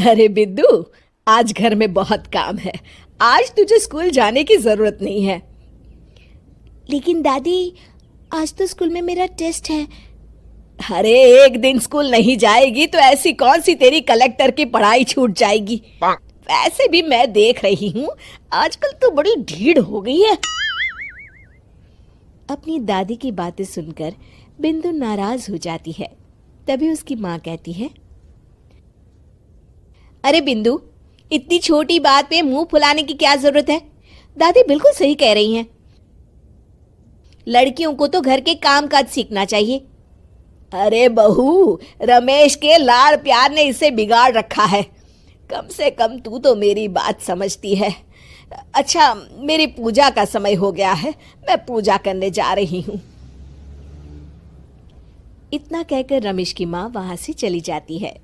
अरे बिद्दू, आज घर में बहुत काम है। आज तुझे स्कूल जाने की जरूरत नहीं है। लेकिन दादी, आज तो स्कूल में मेरा टेस्ट है। अरे एक दिन स्कूल नहीं जाएगी तो ऐसी कौन सी तेरी कलेक्टर की पढ़ाई छूट जाएगी। वैसे भी मैं देख रही हूँ आजकल तो बड़ी ढीठ हो गई है। अपनी दादी की बातें सुनकर बिंदु नाराज हो जाती है। तभी उसकी माँ कहती है, अरे बिंदु, इतनी छोटी बात पे मुंह फुलाने की क्या जरूरत है। दादी बिल्कुल सही कह रही हैं। लड़कियों को तो घर के काम काज सीखना चाहिए। अरे बहू, रमेश के लाड़ प्यार ने इसे बिगाड़ रखा है। कम से कम तू तो मेरी बात समझती है। अच्छा, मेरी पूजा का समय हो गया है, मैं पूजा करने जा रही हूँ। इतना कहकर रमेश की माँ वहां से चली जाती है।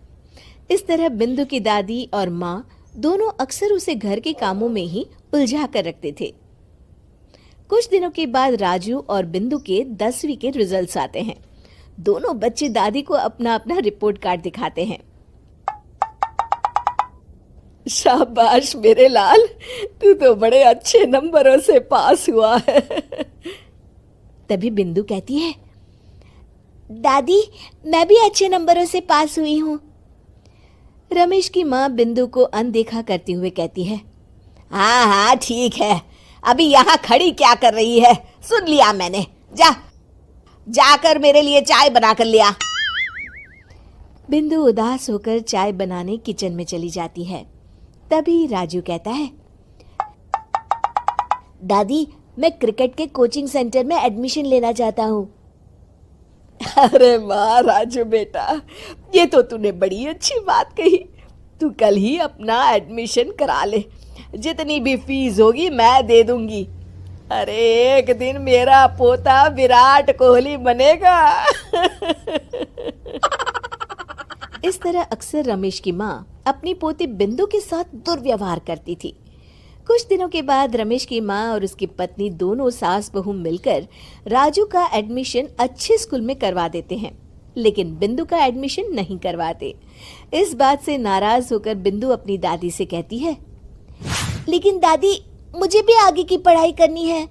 इस तरह बिंदु की दादी और माँ दोनों अक्सर उसे घर के कामों में ही उलझा कर रखते थे। कुछ दिनों के बाद राजू और बिंदु के 10वीं के रिजल्ट्स आते हैं। दोनों बच्चे दादी को अपना अपना रिपोर्ट कार्ड दिखाते हैं। शाबाश मेरे लाल, तू तो बड़े अच्छे नंबरों से पास हुआ है। तभी बिंदु कहती है, दादी मैं भी अच्छे नंबरों से पास हुई हूँ। रमेश की माँ बिंदु को अनदेखा करते हुए कहती है, हाँ हाँ ठीक है, अभी यहाँ खड़ी क्या कर रही है, सुन लिया मैंने। जाकर मेरे लिए चाय बना कर लिया। बिंदु उदास होकर चाय बनाने किचन में चली जाती है। तभी राजू कहता है, दादी मैं क्रिकेट के कोचिंग सेंटर में एडमिशन लेना चाहता हूँ। अरे वाह राजू बेटा, ये तो तूने बड़ी अच्छी बात कही। तू कल ही अपना एडमिशन करा ले, जितनी भी फीस होगी मैं दे दूंगी। अरे एक दिन मेरा पोता विराट कोहली बनेगा। इस तरह अक्सर रमेश की माँ अपनी पोती बिंदु के साथ दुर्व्यवहार करती थी। कुछ दिनों के बाद रमेश की माँ और उसकी पत्नी दोनों सास बहू मिलकर राजू का एडमिशन अच्छे स्कूल में करवा देते हैं, लेकिन बिंदु का एडमिशन नहीं करवाते। इस बात से नाराज होकर बिंदु अपनी दादी से कहती है, लेकिन दादी मुझे भी आगे की पढ़ाई करनी है।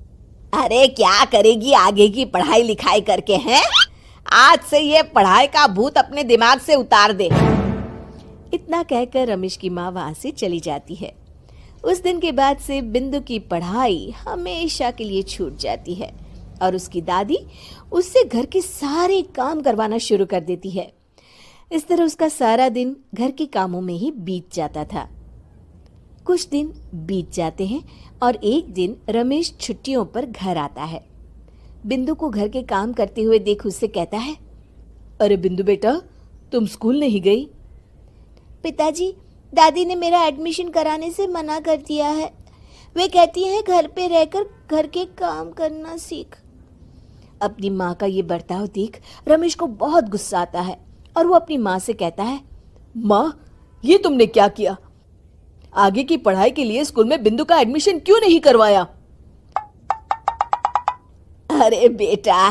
अरे क्या करेगी आगे की पढ़ाई लिखाई करके, हैं? आज से ये पढ़ाई का भूत अपने दिमाग से उतार दे। इतना कहकर रमेश की माँ वहां से चली जाती है। उस दिन के बाद से बिंदु की पढ़ाई हमेशा के लिए छूट जाती है और उसकी दादी उससे घर के सारे काम करवाना शुरू कर देती है। इस तरह उसका सारा दिन घर के कामों में ही बीत जाता था। कुछ दिन बीत जाते हैं और एक दिन रमेश छुट्टियों पर घर आता है। बिंदु को घर के काम करते हुए देख उससे कहता है, अरे बिंदु बेटा, तुम स्कूल नहीं गई? पिताजी, दादी ने मेरा एडमिशन कराने से मना कर दिया है। वे कहती हैं घर पे रहकर घर के काम करना सीख। अपनी माँ का ये बर्ताव देख रमेश को बहुत गुस्सा आता है और वो अपनी माँ से कहता है, माँ ये तुमने क्या किया? आगे की पढ़ाई के लिए स्कूल में बिंदु का एडमिशन क्यों नहीं करवाया? अरे बेटा,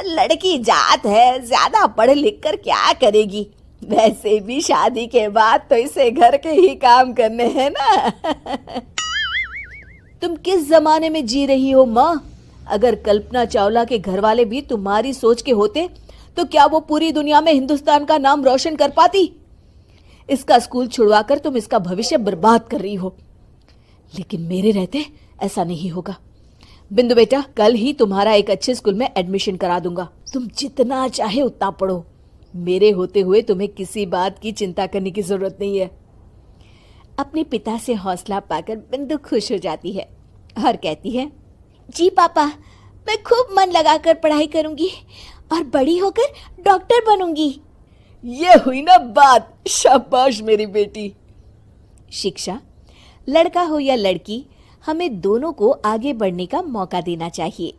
लड़की जात है, ज्यादा पढ़ लिख कर क्या करेगी? वैसे भी शादी के बाद तो इसे घर के ही काम करने हैं ना। तुम किस जमाने में जी रही हो माँ? अगर कल्पना चावला के घर वाले भी तुम्हारी सोच के होते तो क्या वो पूरी दुनिया में हिंदुस्तान का नाम रोशन कर पाती? इसका स्कूल छुड़वाकर तुम इसका भविष्य बर्बाद कर रही हो, लेकिन मेरे रहते ऐसा नहीं होगा। बिंदु बेटा, कल ही तुम्हारा एक अच्छे स्कूल में एडमिशन करा दूंगा। तुम जितना चाहे उतना पढ़ो। मेरे होते हुए तुम्हें किसी बात की चिंता करने की जरूरत नहीं है। अपने पिता से हौसला पाकर बिंदु खुश हो जाती है और कहती है, जी पापा, मैं खूब मन लगाकर पढ़ाई करूंगी और बड़ी होकर डॉक्टर बनूंगी। ये हुई ना बात, शाबाश मेरी बेटी। शिक्षा, लड़का हो या लड़की, हमें दोनों को आगे बढ़ने का मौका देना चाहिए।